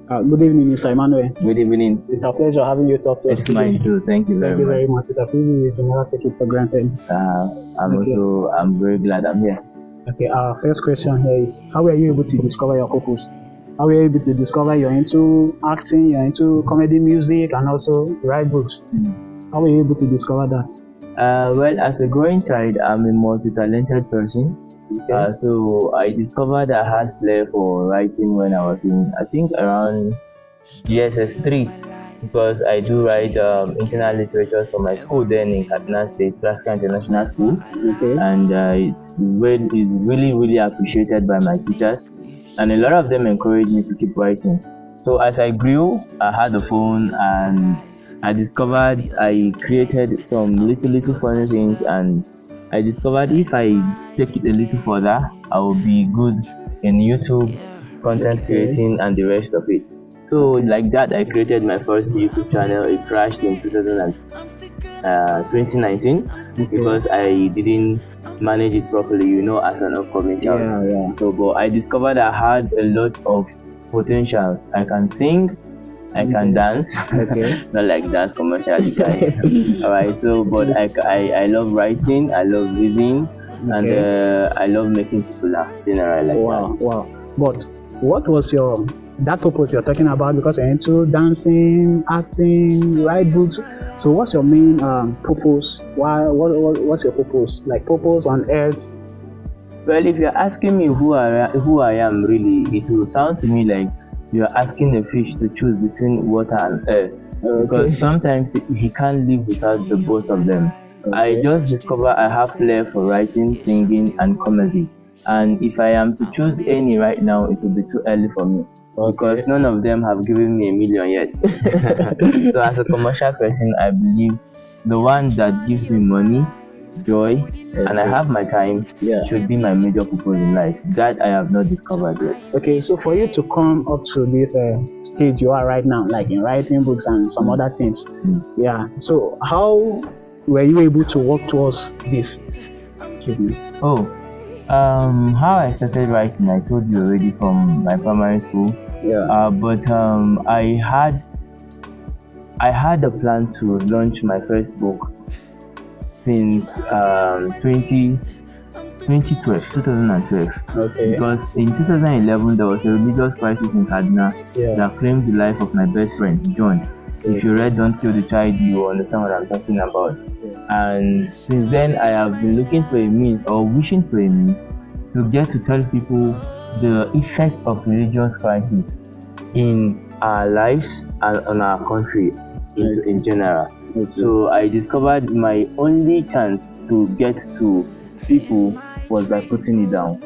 Good evening, Mr. Emmanuel. Good evening. It's a pleasure having you talk to us It's today. mine too. Thank you very Thank you very much. much. It's a privilege. We never take it for granted. I'm very glad I'm here. Okay, our first question here is, how were you able to discover your purpose? How were you able to discover you're into acting, you're into comedy music, and also write books? How were you able to discover that? Well, as a growing child, I'm a multi-talented person. Okay. So I discovered I had flair for writing when I was in, I think, around GSS 3, because I do write internal literature for my school then in Kaduna State, Classical International School, Okay. and it's really appreciated by my teachers, and a lot of them encouraged me to keep writing. So as I grew, I had a phone, and I discovered I created some little funny things, and I discovered if I take it a little further, I will be good in YouTube, content creating, and the rest of it. So like that, I created my first YouTube channel. It crashed in 2019 because I didn't manage it properly, as an upcoming child. Yeah. So, but I discovered I had a lot of potentials. I can sing, I can dance, Okay. not like dance commercially, guys. All right. So, but I love writing, I love reading, and I love making people laugh. Generally, like that. Wow. But what was that purpose you're talking about? Because you're into dancing, acting, write books. So what's your main purpose? What's your purpose? Like purpose on earth? Well, if you're asking me who I am really, it will sound to me like you're asking a fish to choose between water and air, because sometimes he can't live without the both of them. I just discovered I have flair for writing, singing, and comedy. And if I am to choose any right now, it will be too early for me, because none of them have given me $1 million yet. So as a commercial person, I believe the one that gives me money, joy, and I have my time should be my major purpose in life. That I have not discovered yet. Okay, so for you to come up to this stage you are right now, like in writing books and some other things, so how were you able to work towards this achievement? How I started writing, I told you already, from my primary school. But I had a plan to launch my first book since 2012. Because in 2011 there was a religious crisis in Kaduna that claimed the life of my best friend John. If you read Don't Kill the Child, you understand what I'm talking about. And since then, I have been looking for a means, or wishing for a means, to get to tell people the effect of religious crisis in our lives and on our country in general. So I discovered my only chance to get to people was by putting it down.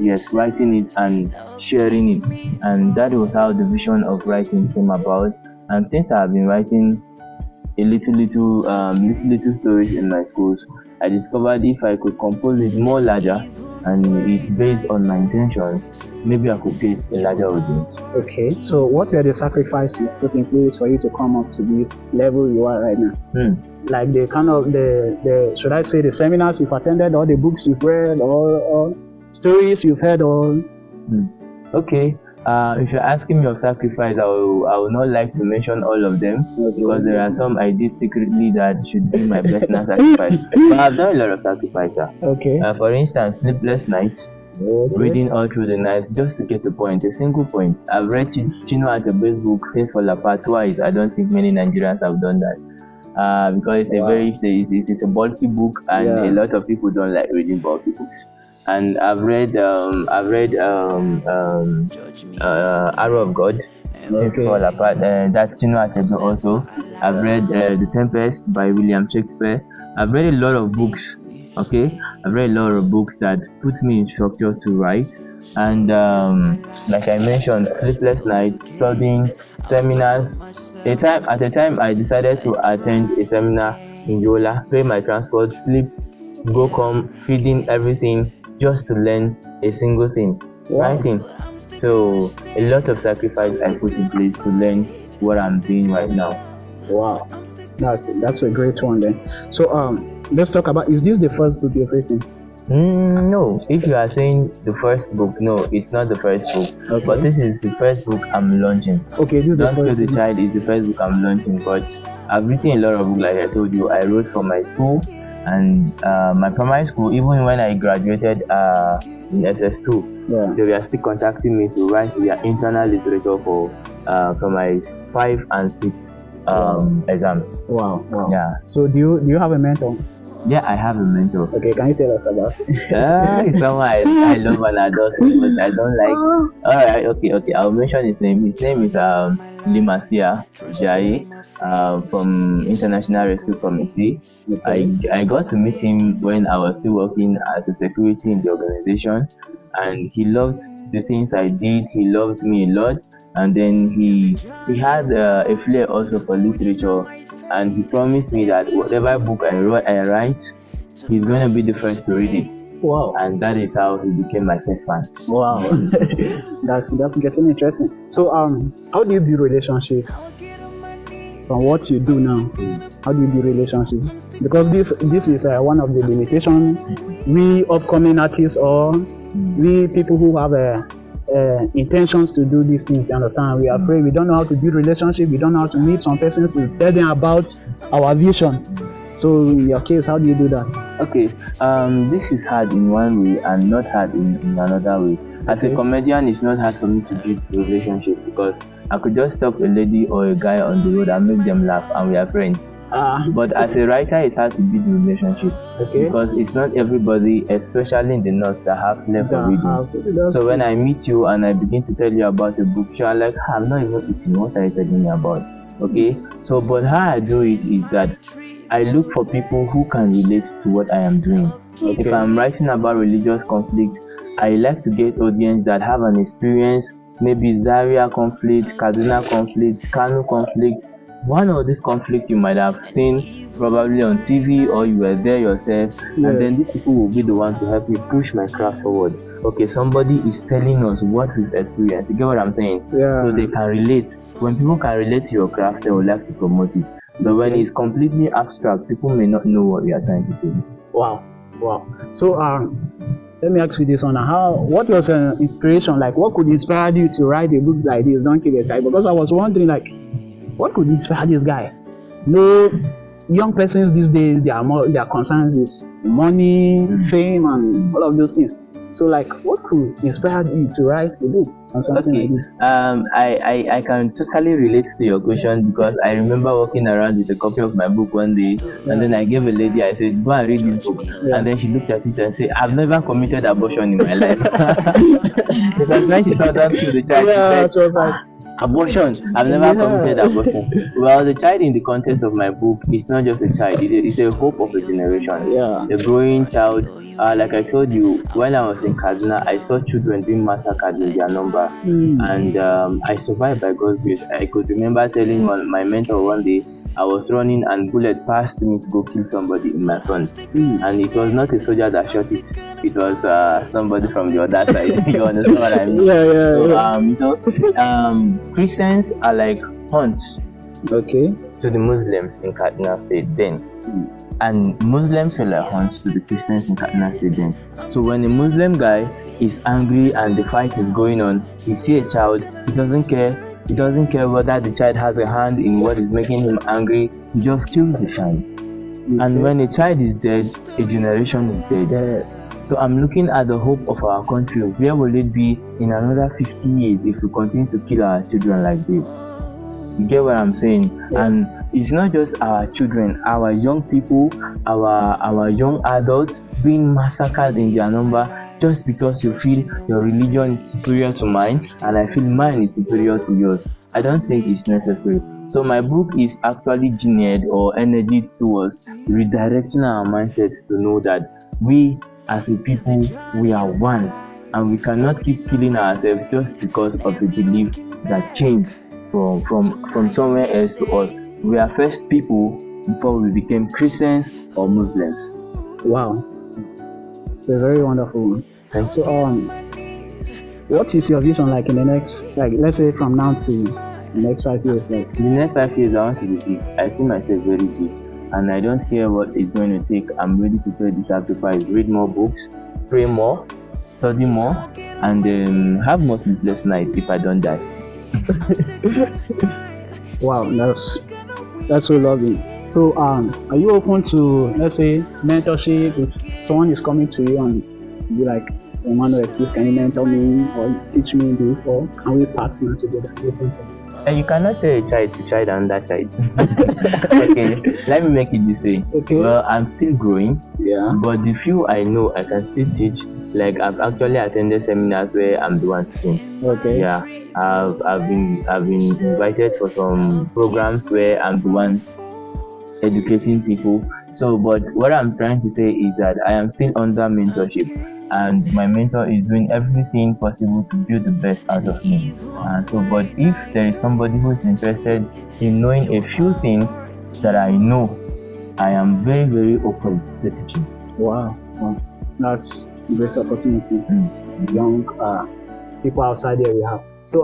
Yes, writing it and sharing it. And that was how the vision of writing came about. And since I have been writing a little stories in my schools, I discovered if I could compose it more larger, and it's based on my intention, maybe I could get a larger audience. Okay, so what were the sacrifices you put in place for you to come up to this level you are right now? Like the kind of the should I say the seminars you've attended, or the books you've read, or stories you've heard, or Okay. If you're asking me of sacrifice, I would not like to mention all of them, because there are some I did secretly that should be my personal sacrifice. But I've done a lot of sacrifice. For instance, sleepless nights, reading all through the night just to get a point, a single point. I've read Chino at a base book, Things Fall Apart, twice. I don't think many Nigerians have done that. Because it's a bulky book, and a lot of people don't like reading bulky books. And I've read Arrow of God, Things Fall Apart, that's Achebe also. I've read The Tempest by William Shakespeare. I've read a lot of books. I've read a lot of books that put me in structure to write. And like I mentioned, sleepless nights, studying, seminars. At a time I decided to attend a seminar in Yola, pay my transport, sleep, go come, feeding everything, just to learn a single thing, writing. So a lot of sacrifice I put in place to learn what I'm doing right now. Wow, that's a great one then. So let's talk about, is this the first book you've written? No, if you are saying the first book, no, it's not the first book. Okay. But this is the first book I'm launching. Okay, this is Don't the Kill first the Child is the first book I'm launching, but I've written a lot of books, like I told you. I wrote for my school and my primary school. Even when I graduated in SS2, they were still contacting me to write their internal literature for my 5 and 6 exams. Wow. Yeah. So do you have a mentor? Yeah, I have a mentor. Okay, can you tell us about it? It's someone I love and adore so much. I don't like. Alright, okay. I'll mention his name. His name is Limasia Jai from International Rescue Committee. Okay. I got to meet him when I was still working as a security in the organization, and he loved the things I did. He loved me a lot, and then he had a flair also for literature. And he promised me that whatever book I write, he's going to be the first to read it. Wow. And that is how he became my first fan. Wow. that's getting interesting. So how do you build relationship from what you do now? How do you build relationship? Because this is one of the limitations we upcoming artists or we people who have intentions to do these things, you understand? We are afraid, we don't know how to build relationship, we don't know how to meet some persons to tell them about our vision. So in your case, how do you do that? Okay, this is hard in one way and not hard in another way. As a comedian, it's not hard for me to build a relationship because I could just stop a lady or a guy on the road and make them laugh and we are friends. But as a writer, it's hard to build a relationship because it's not everybody, especially in the north, that have flair for reading. So when I meet you and I begin to tell you about a book, you're like, I'm not even eating. What are you telling me about? Okay, so but how I do it is that I look for people who can relate to what I am doing. If I'm writing about religious conflict, I like to get audience that have an experience, maybe Zaria conflict, Kaduna conflict, Kano conflict. One of these conflicts you might have seen probably on TV or you were there yourself, and then these people will be the one to help me push my craft forward. Okay, somebody is telling us what we've experienced. You get what I'm saying? So they can relate. When people can relate to your craft, they will like to promote it. But when it's completely abstract, people may not know what we are trying to say. Wow. So let me ask you this one. What was an inspiration? Like, what could inspire you to write a book like this, Don't Kill the Child? Because I was wondering, like, what could inspire this guy? No, young persons these days, their concerns is money, fame, and all of those things. So, like, what could inspire you to write a book on something like this? I can totally relate to your question because I remember walking around with a copy of my book one day, and then I gave a lady, I said, go and read this book. And then she looked at it and said, I've never committed abortion in my life. Because when she saw Don't Kill the Child, she said, abortion. I've never committed abortion. Well, the child in the context of my book is not just a child, it's a hope of a generation. A growing child. Like I told you, when I was in Kaduna, I saw children being massacred in their number. And I survived by God's grace. I could remember telling my mentor one day, I was running and bullet passed me to go kill somebody in my front. And it was not a soldier that shot it. It was somebody from the other side. You understand what I mean? So Christians are like hunts to the Muslims in Kaduna State then. And Muslims were like hunts to the Christians in Kaduna State then. So when a Muslim guy is angry and the fight is going on, he see a child, he doesn't care. He doesn't care whether the child has a hand in what is making him angry. He just kills the child. And when a child is dead, a generation is dead. So I'm looking at the hope of our country. Where will it be in another 50 years if we continue to kill our children like this? You get what I'm saying? And it's not just our children, our young people, our young adults being massacred in their number just because you feel your religion is superior to mine and I feel mine is superior to yours. I don't think it's necessary. So my book is actually geared or energized towards redirecting our mindsets to know that we as a people, we are one and we cannot keep killing ourselves just because of the belief that came from somewhere else to us. We are first people before we became Christians or Muslims. Wow. It's a very wonderful one. Thank you. So, what is your vision like in the next, like, let's say from now to the next 5 years? Like, in the next 5 years, I want to be big. I see myself very big, and I don't care what it's going to take. I'm ready to pay the sacrifice, read more books, pray more, study more, and have more sleepless night if I don't die. Wow, that's so lovely. So are you open to, let's say, mentorship? If someone is coming to you and be like, Emmanuel, please can you mentor me or teach me this, or can we partner together? And you cannot tell a child to child and that child. Okay, let me make it this way. Okay. Well, I'm still growing. Yeah. But the few I know, I can still teach. Like I've actually attended seminars where I'm the one teaching. Okay. Yeah. I've been invited for some programs where I'm the one educating people. So, but what I'm trying to say is that I am still under mentorship, and my mentor is doing everything possible to build the best out of me. So, but if there is somebody who is interested in knowing a few things that I know, I am very, very open to teaching. Wow, that's a great opportunity. Young people outside there we have. So,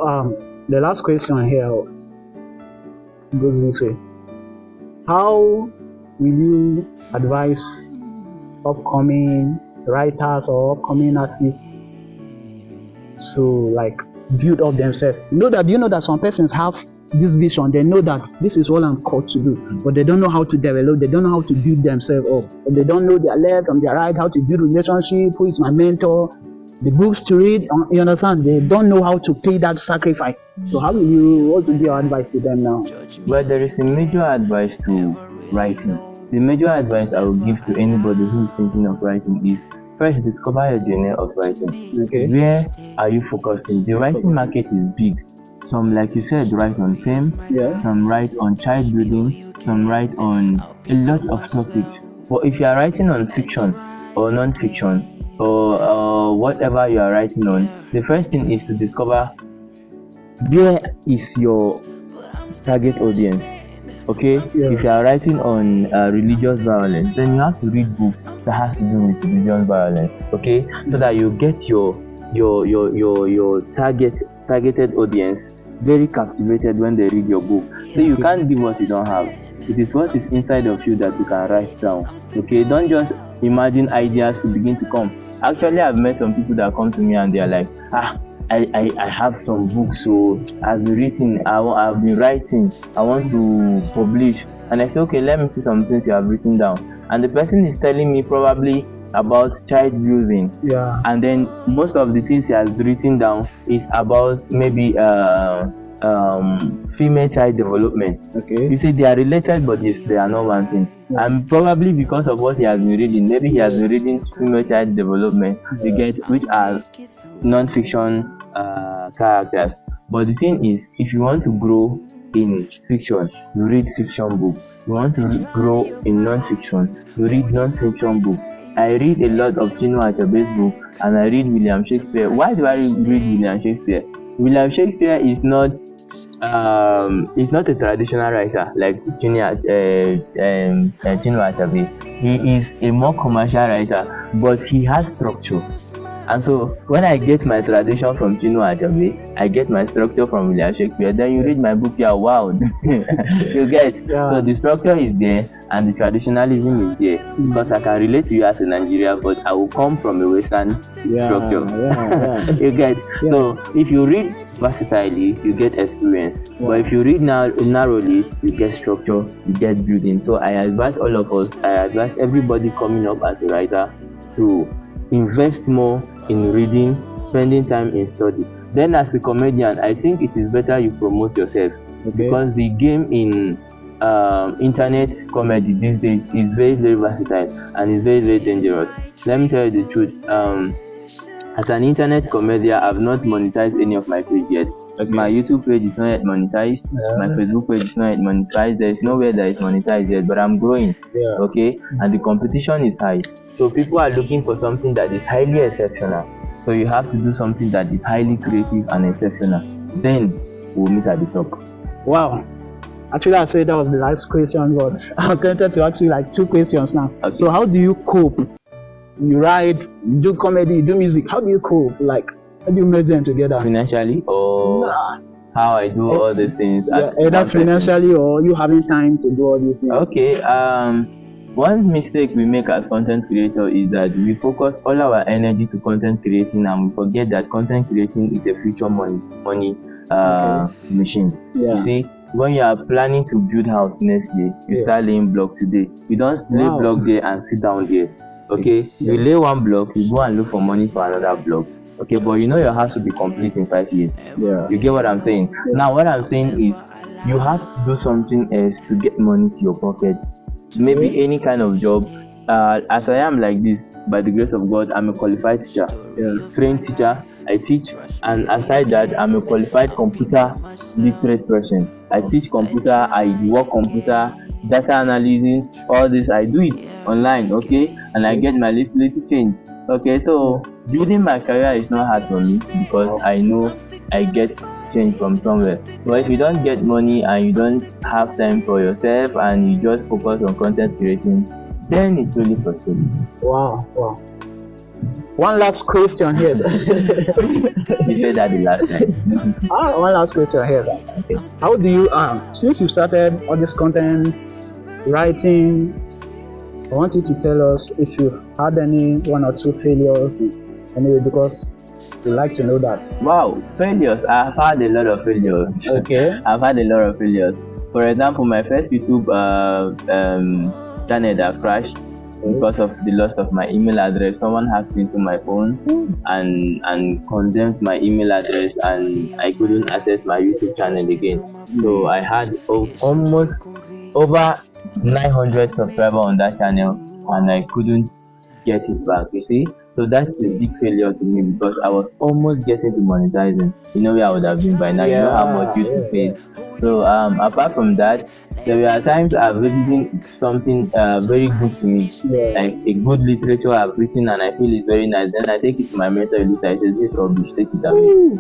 the last question here goes this way: how will you advise upcoming writers or upcoming artists to like build up themselves? You know that some persons have this vision, they know that this is what I'm called to do, but they don't know how to develop, they don't know how to build themselves up, or they don't know their left from their right, how to build relationship, who is my mentor, the books to read, you understand? They don't know how to pay that sacrifice. So what would be your advice to them now? Well, there is a major advice to writing. The major advice I will give to anybody who is thinking of writing is, first, discover your genre of writing. Okay. Where are you focusing? The writing market is big. Some, like you said, write on fame. Yeah. Some write on child building. Some write on a lot of topics. But if you are writing on fiction or non-fiction or whatever you are writing on, the first thing is to discover where is your target audience. Okay, yeah. If you are writing on religious violence, then you have to read books that has to do with religious violence. Okay, so that you get your targeted audience very captivated when they read your book. So you can't give what you don't have. It is what is inside of you that you can write down. Okay, don't just imagine ideas to begin to come. Actually, I've met some people that come to me and they are like, I have some books, so I've been writing, I've been writing, I want to publish. And I say, okay, let me see some things you have written down. And the person is telling me probably about child building. Yeah. And then most of the things he has written down is about maybe female child development. Okay. You see, they are related, but they are not one thing. Yeah. And probably because of what he has been reading, maybe he has been reading female child development, which are non-fiction characters. But the thing is, if you want to grow in fiction, you read fiction book. You want to grow in non-fiction, you read non-fiction book. I read a lot of Chinua Achebe's book, and I read William Shakespeare. Why do I read William Shakespeare? William Shakespeare is not a traditional writer like Chinua Achebe. He is a more commercial writer, but he has structure. And so when I get my tradition from Chinua Achebe, I get my structure from William Shakespeare. Then you read my book, you're wow. You get. Yeah. So the structure is there and the traditionalism is there, because I can relate to you as a Nigerian, but I will come from a Western structure. You get. Yeah. So if you read versatilely, you get experience. Yeah. But if you read narrowly, you get structure, you get building. So I advise all of us, I advise everybody coming up as a writer to invest more in reading, spending time in study. Then as a comedian, I think it is better you promote yourself, because the game in internet comedy these days is very, very versatile and is very, very dangerous. Let me tell you the truth. As an internet comedian, I've not monetized any of my page yet. My YouTube page is not yet monetized. My Facebook page is not yet monetized. There is nowhere that is monetized yet, but I'm growing. Okay, and the competition is high. So people are looking for something that is highly exceptional. So you have to do something that is highly creative and exceptional. Then we'll meet at the top. Wow. Actually, I said that was the last question, but I'm tempted to ask you like 2 questions now. Okay. So how do you cope? You write, you do comedy, you do music. How do you cope? Like, how do you merge them together? Financially, or how I do all these things? Either financially or you having time to do all these things. Okay. one mistake we make as content creator is that we focus all our energy to content creating and we forget that content creating is a future money machine. You see, when you are planning to build house next year, you start laying block today. You don't lay block there and sit down there. Okay, you lay one block, you go and look for money for another block. Okay, but you know your house will be complete in 5 years. You get what I'm saying? Now what I'm saying is you have to do something else to get money to your pocket. Maybe any kind of job. As I am like this, by the grace of God, I'm a qualified teacher, trained teacher. I teach, and aside that, I'm a qualified computer literate person. I teach computer, I work computer, data analysis, all this. I do it online, okay, and I get my little change. Okay, so building my career is not hard for me because I know I get change from somewhere. But if you don't get money and you don't have time for yourself and you just focus on content creating, then it's really frustrating. Wow. One last question here. You said that the last time. One last question here. Okay. How do you since you started all this content writing, I want you to tell us if you've had any one or two failures anyway, because we like to know that. Wow, failures. I've had a lot of failures. Okay. I've had a lot of failures. For example, my first YouTube channel that crashed because of the loss of my email address. Someone hacked into my phone and condemned my email address, and I couldn't access my YouTube channel again. So I had almost over 900 subscribers on that channel, and I couldn't get it back. You see, so that's a big failure to me because I was almost getting to monetizing. You know where I would have been by now. You know how much YouTube pays. So apart from that, there were times I've written something very good to me, like a good literature I've written and I feel it's very nice. Then I take it to my mentor, he looks, I say, this rubbish, take it away.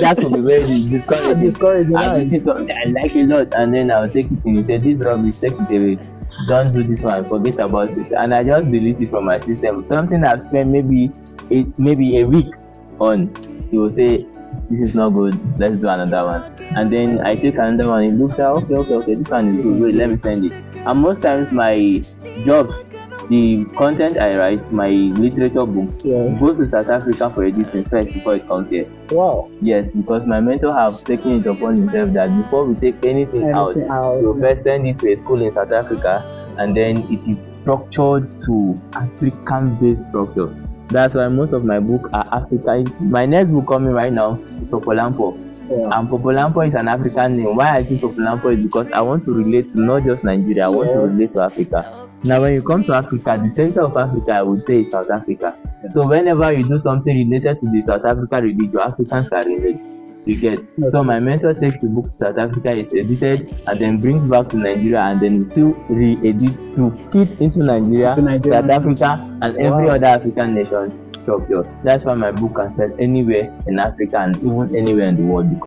That could be very discouraging. I've written something I like a lot, and then I'll take it to him, he said, this rubbish, take it away. Don't do this one, forget about it. And I just delete it from my system. Something I've spent maybe a week on, he will say, this is not good, let's do another one. And then I take another one, it looks like, okay, this one is good, wait, let me send it. And most times my jobs, the content I write, my literature books, goes to South Africa for editing first before it comes here. Wow. Yes, because my mentor have taken it upon himself that before we take anything out, we'll first send it to a school in South Africa, and then it is structured to African-based structure. That's why most of my books are African. My next book coming right now is Popolampo. And Popolampo is an African name. Why I think Popolampo is because I want to relate to not just Nigeria, I want to relate to Africa. Now when you come to Africa, the center of Africa I would say is South Africa. So whenever you do something related to the South African religion, Africans can relate. You get. So my mentor takes the book to South Africa, it's edited, and then brings back to Nigeria, and then still re-edit to fit into Nigeria, South Africa, and every other African nation structure. That's why my book can sell anywhere in Africa and even anywhere in the world.